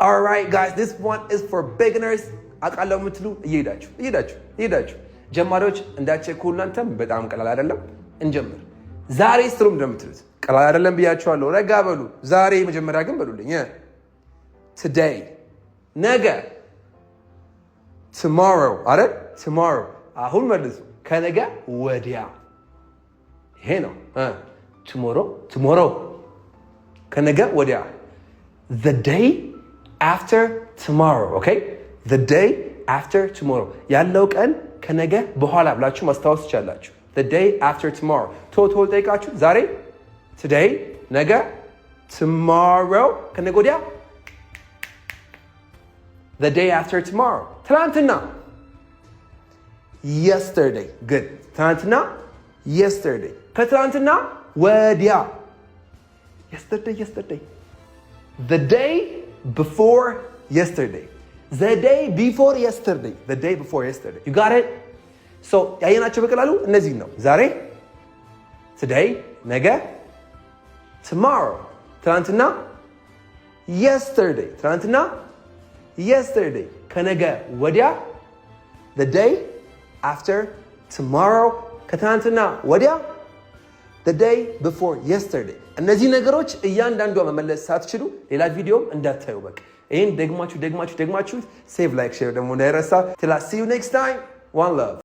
Alright guys, this one is for beginners. አቃለው ምትሉ እየሄዳችሁ ጀማሪዎች እንዳትቸኩሉ እናንተም በጣም ቀላል አይደለም እንጀምር። ዛሬ ስትሩም እንደምትሉት ቀላል አይደለም ብያችኋለሁ። ረጋ በሉ። ዛሬ መጀመሪያ ግን በሉልኝ today ነገ tomorrow አይደል tomorrow አሁን መልሱ ከነገ ወዲያ ይሄ ነው tomorrow ከነገ ወዲያ the day after tomorrow okay the day after tomorrow ያለው ቀን ከነገ በኋላ ብላችሁ ማስታወስ ትችላላችሁ the day after tomorrow ቶቶል ጠይቃችሁ ዛሬ today ነገ tomorrow ከነገ ወዲያ the day after tomorrow ትናንትና yesterday good ትናንትና yesterday ከትናንትና ወዲያ yesterday the day before yesterday the day before yesterday the day before yesterday you got it so ያየናቸው በቀላሉ እነዚህ ነው ዛሬ today ነገ tomorrow ትናንትና yesterday ትናንትና yesterday ከነገ ወዲያ the day after tomorrow ከትናንትና ወዲያ the day before yesterday እነዚህ ነገሮች እያንዳንዷ መመለስ ሳትችሉ ሌላ ቪዲዮም እንዳታዩ በቃ ይሄን ደግማችሁ ሴቭ ላይክ ሼር ደግሞ እንዳይረሳ till I see you next time one love